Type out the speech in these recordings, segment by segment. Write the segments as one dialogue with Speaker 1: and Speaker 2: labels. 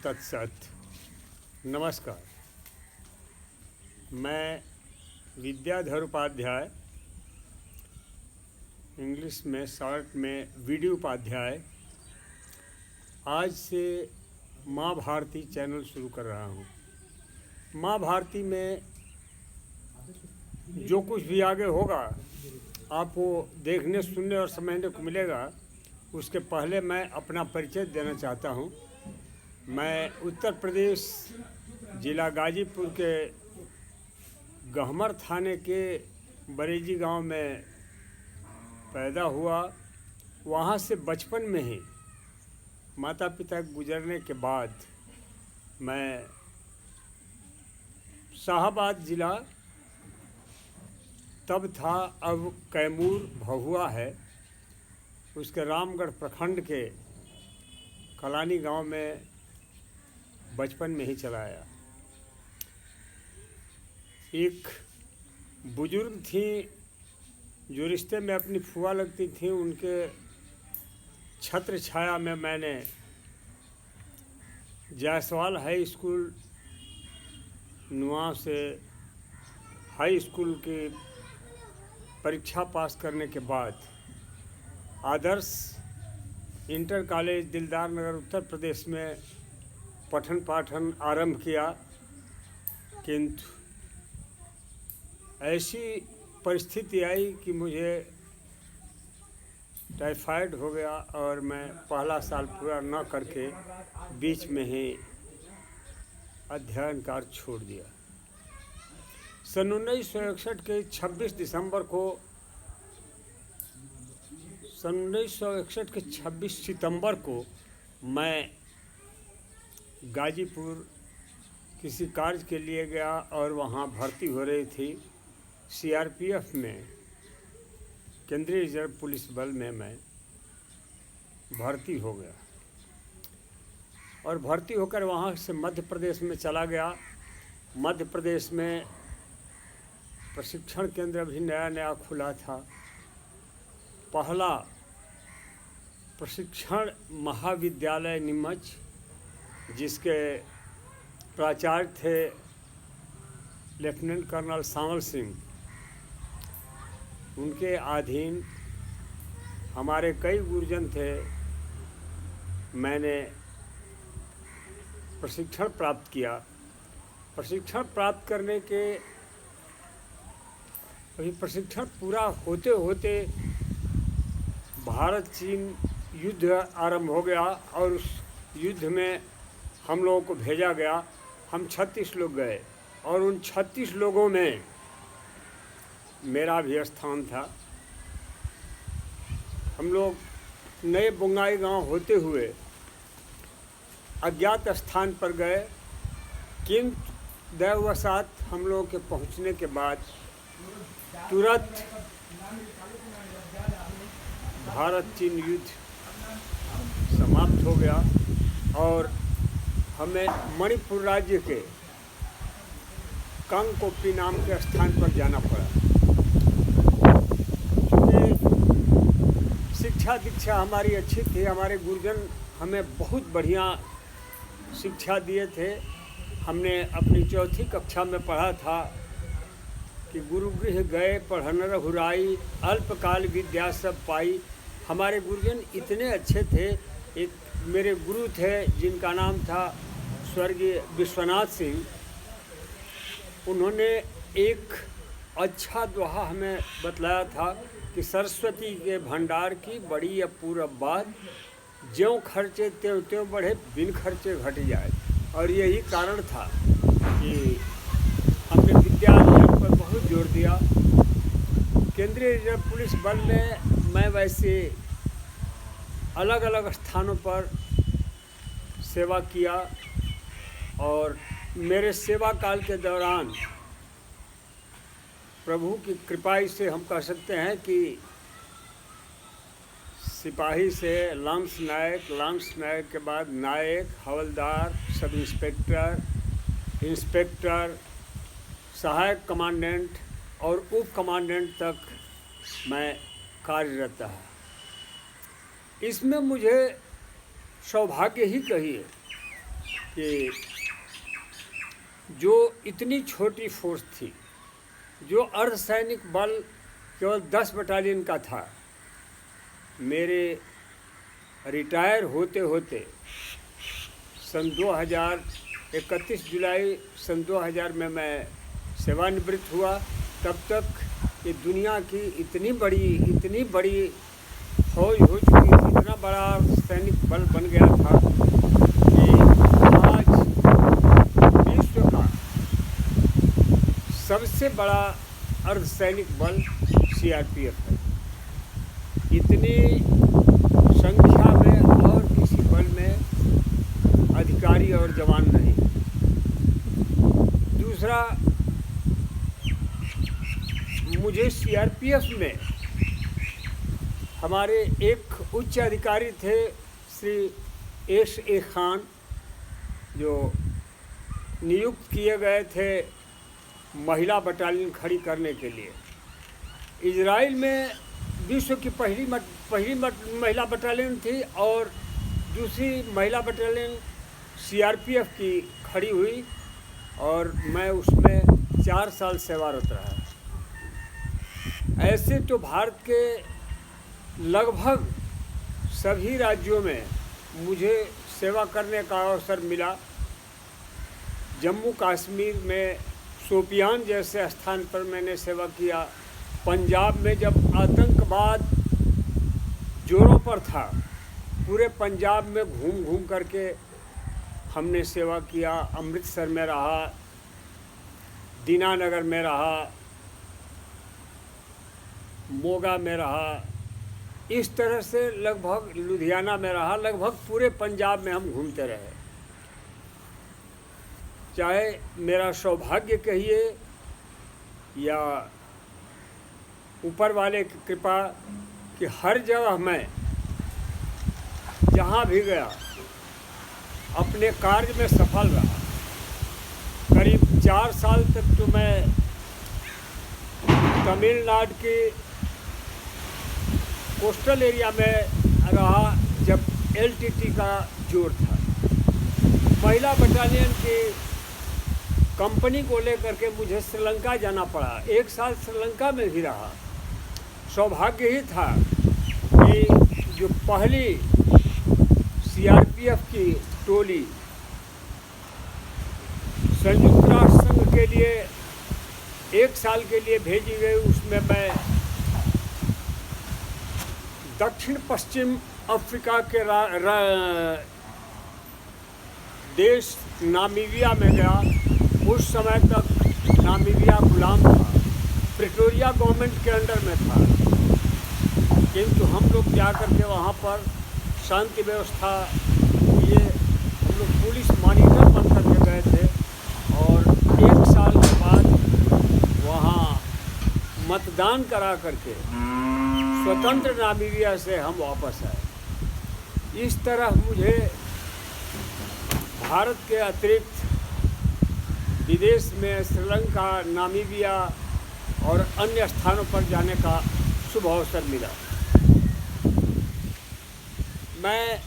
Speaker 1: तत्सत। नमस्कार, मैं विद्याधर उपाध्याय, इंग्लिश में शॉर्ट में वीडी उपाध्याय, आज से माँ भारती चैनल शुरू कर रहा हूँ। माँ भारती में जो कुछ भी आगे होगा आपको देखने, सुनने और समझने को मिलेगा। उसके पहले मैं अपना परिचय देना चाहता हूँ। मैं उत्तर प्रदेश जिला गाजीपुर के गहमर थाने के बरेजी गांव में पैदा हुआ। वहाँ से बचपन में ही माता पिता गुजरने के बाद मैं शाहाबाद जिला तब था, अब कैमूर भभुआ है, उसके रामगढ़ प्रखंड के कलानी गांव में बचपन में ही चला आया। एक बुजुर्ग थी जो रिश्ते में अपनी फुआ लगती थी, उनके छत्र छाया में मैंने जायसवाल हाई स्कूल नुआ से हाई स्कूल की परीक्षा पास करने के बाद आदर्श इंटर कॉलेज दिलदार नगर उत्तर प्रदेश में पठन पाठन आरंभ किया। किंतु ऐसी परिस्थिति आई कि मुझे टाइफाइड हो गया और मैं पहला साल पूरा न करके बीच में ही अध्ययन कार्य छोड़ दिया। सन 1961 के 26 सितंबर को मैं गाजीपुर किसी कार्य के लिए गया और वहाँ भर्ती हो रही थी सीआरपीएफ में, केंद्रीय रिजर्व पुलिस बल में मैं भर्ती हो गया और भर्ती होकर वहाँ से मध्य प्रदेश में चला गया। मध्य प्रदेश में प्रशिक्षण केंद्र भी नया नया खुला था। पहला प्रशिक्षण महाविद्यालय नीमच, जिसके प्राचार्य थे लेफ्टिनेंट कर्नल सांवल सिंह, उनके अधीन हमारे कई गुरुजन थे। मैंने प्रशिक्षण प्राप्त किया। प्रशिक्षण प्राप्त करने के अभी प्रशिक्षण पूरा होते होते भारत चीन युद्ध आरंभ हो गया और उस युद्ध में हम लोगों को भेजा गया। हम 36 लोग गए और उन 36 लोगों में मेरा भी स्थान था। हम लोग नए बुंगाई गांव होते हुए अज्ञात स्थान पर गए, किंतु दैववशात हम लोगों के पहुंचने के बाद तुरंत भारत चीन युद्ध समाप्त हो गया और हमें मणिपुर राज्य के कांगकोपी नाम के स्थान पर जाना पड़ा। शिक्षा दीक्षा हमारी अच्छी थी, हमारे गुरुजन हमें बहुत बढ़िया शिक्षा दिए थे। हमने अपनी चौथी कक्षा में पढ़ा था कि गुरुगृह गए पढ़न रघुराई, अल्पकाल विद्या सब पाई। हमारे गुरुजन इतने अच्छे थे। एक मेरे गुरु थे जिनका नाम था स्वर्गीय विश्वनाथ सिंह। उन्होंने एक अच्छा दोहा हमें बतलाया था कि सरस्वती के भंडार की बड़ी अपूर्व बात, ज्यों खर्चे त्यों त्यों बढ़े, बिन खर्चे घट जाए। और यही कारण था कि हमने विद्या अध्ययन पर बहुत जोर दिया। केंद्रीय रिजर्व पुलिस बल में मैं वैसे अलग अलग स्थानों पर सेवा किया और मेरे सेवा काल के दौरान प्रभु की कृपा से हम कह सकते हैं कि सिपाही से लांस नायक, लांस नायक के बाद नायक, हवलदार, सब इंस्पेक्टर, इंस्पेक्टर, सहायक कमांडेंट और उप कमांडेंट तक मैं कार्यरत रहा। इसमें मुझे सौभाग्य ही कहिए कि जो इतनी छोटी फोर्स थी, जो अर्धसैनिक बल केवल 10 बटालियन का था, मेरे रिटायर होते होते सन 31 जुलाई सन 2000 में मैं सेवानिवृत्त हुआ, तब तक ये दुनिया की इतनी बड़ी फौज हो चुकी थी, इतना बड़ा सैनिक बल बन गया था कि आज विश्व का सबसे बड़ा अर्धसैनिक बल CRPF है। इतनी संख्या में और किसी बल में अधिकारी और जवान नहीं। दूसरा, मुझे CRPF में हमारे एक उच्च अधिकारी थे श्री SA खान, जो नियुक्त किए गए थे महिला बटालियन खड़ी करने के लिए। इजराइल में विश्व की पहली महिला बटालियन थी और दूसरी महिला बटालियन CRPF की खड़ी हुई और मैं उसमें 4 साल सेवारत रहा। ऐसे तो भारत के लगभग सभी राज्यों में मुझे सेवा करने का अवसर मिला। जम्मू कश्मीर में शोपियान जैसे स्थान पर मैंने सेवा किया। पंजाब में जब आतंकवाद जोरों पर था, पूरे पंजाब में घूम घूम करके हमने सेवा किया। अमृतसर में रहा, दीनानगर में रहा, मोगा में रहा, इस तरह से लगभग लुधियाना में रहा। लगभग पूरे पंजाब में हम घूमते रहे। चाहे मेरा सौभाग्य कहिए या ऊपर वाले की कृपा कि हर जगह मैं जहाँ भी गया अपने कार्य में सफल रहा। करीब 4 साल तक तो मैं तमिलनाडु के कोस्टल एरिया में रहा, जब LTT का जोर था। महिला बटालियन की कंपनी को लेकर के मुझे श्रीलंका जाना पड़ा। 1 साल श्रीलंका में भी रहा। सौभाग्य ही था कि जो पहली CRPF की टोली संयुक्त राष्ट्र संघ के लिए 1 साल के लिए भेजी गई, उसमें मैं दक्षिण पश्चिम अफ्रीका के देश नामीबिया में गया। उस समय तक नामीबिया गुलाम था, प्रिटोरिया गवर्नमेंट के अंडर में था, किंतु हम लोग जाकर के वहाँ पर शांति व्यवस्था ये हम लोग पुलिस मॉनिटर बन करके गए थे और 1 साल के बाद वहाँ मतदान करा करके स्वतंत्र नामीबिया से हम वापस आए। इस तरह मुझे भारत के अतिरिक्त विदेश में श्रीलंका, नामीबिया और अन्य स्थानों पर जाने का शुभ अवसर मिला। मैं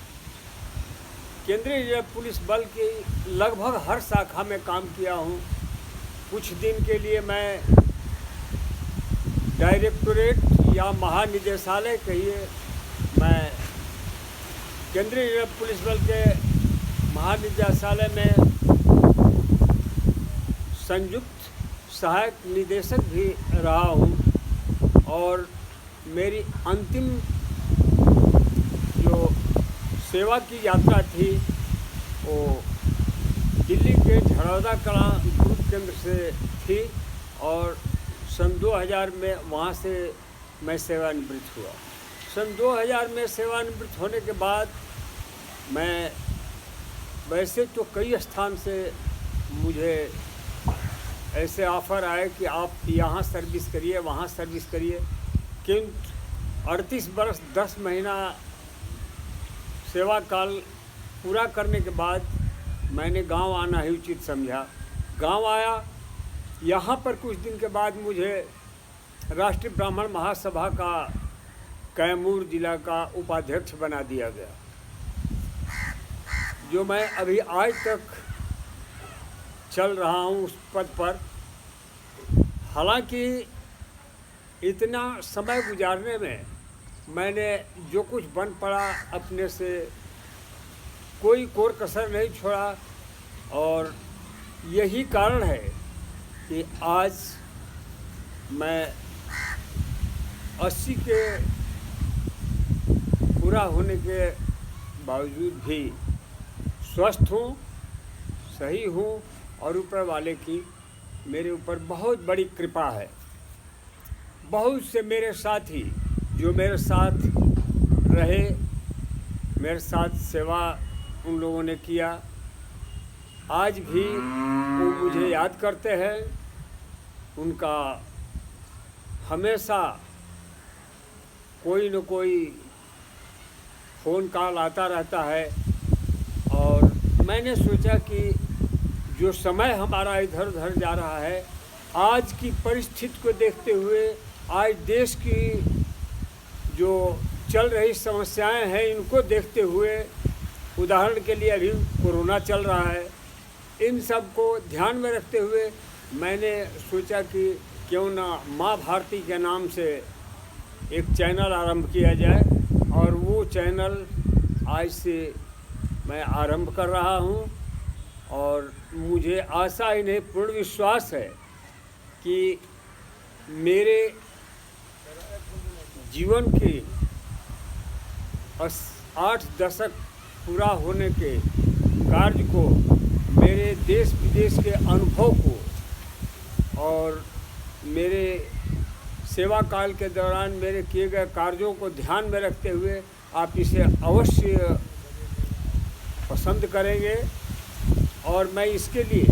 Speaker 1: केंद्रीय रिजर्व पुलिस बल की लगभग हर शाखा में काम किया हूँ। कुछ दिन के लिए मैं डायरेक्टोरेट या महानिदेशालय कहिए, मैं केंद्रीय रिजर्व पुलिस बल के महानिदेशालय में संयुक्त सहायक निदेशक भी रहा हूँ और मेरी अंतिम जो सेवा की यात्रा थी वो दिल्ली के झड़ौदा कलां ग्रुप केंद्र से थी और सन 2000 में वहाँ से मैं सेवानिवृत्त हुआ। सन 2000 में सेवानिवृत्त होने के बाद मैं वैसे तो कई स्थान से मुझे ऐसे ऑफ़र आए कि आप यहाँ सर्विस करिए, वहाँ सर्विस करिए, किंतु 38 वर्ष 10 महीना सेवा काल पूरा करने के बाद मैंने गांव आना ही उचित समझा। गांव आया। यहाँ पर कुछ दिन के बाद मुझे राष्ट्रीय ब्राह्मण महासभा का कैमूर जिला का उपाध्यक्ष बना दिया गया। जो मैं अभी आज तक चल रहा हूँ उस पद पर। हालांकि इतना समय गुजारने में मैंने जो कुछ बन पड़ा अपने से कोई कोर कसर नहीं छोड़ा, और यही कारण है कि आज मैं 80 के पूरा होने के बावजूद भी स्वस्थ हूँ, सही हूँ, और ऊपर वाले की मेरे ऊपर बहुत बड़ी कृपा है। बहुत से मेरे साथी जो मेरे साथ रहे, मेरे साथ सेवा उन लोगों ने किया, आज भी वो मुझे याद करते हैं। उनका हमेशा कोई न कोई फ़ोन कॉल आता रहता है, और मैंने सोचा कि जो समय हमारा इधर उधर जा रहा है, आज की परिस्थिति को देखते हुए, आज देश की जो चल रही समस्याएं हैं इनको देखते हुए, उदाहरण के लिए अभी कोरोना चल रहा है, इन सब को ध्यान में रखते हुए मैंने सोचा कि क्यों ना माँ भारती के नाम से एक चैनल आरंभ किया जाए, और वो चैनल आज से मैं आरंभ कर रहा हूँ। और मुझे आशा ही नहीं, पूर्ण विश्वास है कि मेरे जीवन के 8 दशक पूरा होने के कार्य को, मेरे देश विदेश के अनुभव को, और मेरे सेवा काल के दौरान मेरे किए गए कार्यों को ध्यान में रखते हुए आप इसे अवश्य पसंद करेंगे। और मैं इसके लिए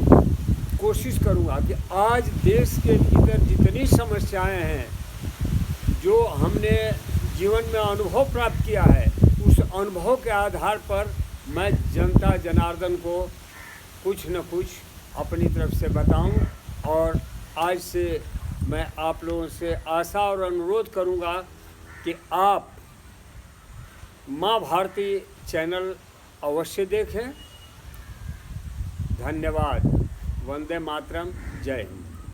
Speaker 1: कोशिश करूँगा कि आज देश के भीतर जितनी समस्याएं हैं, जो हमने जीवन में अनुभव प्राप्त किया है, उस अनुभव के आधार पर मैं जनता जनार्दन को कुछ न कुछ अपनी तरफ से बताऊं। और आज से मैं आप लोगों से आशा और अनुरोध करूंगा कि आप माँ भारती चैनल अवश्य देखें। धन्यवाद। वंदे मातरम। जय हिंद।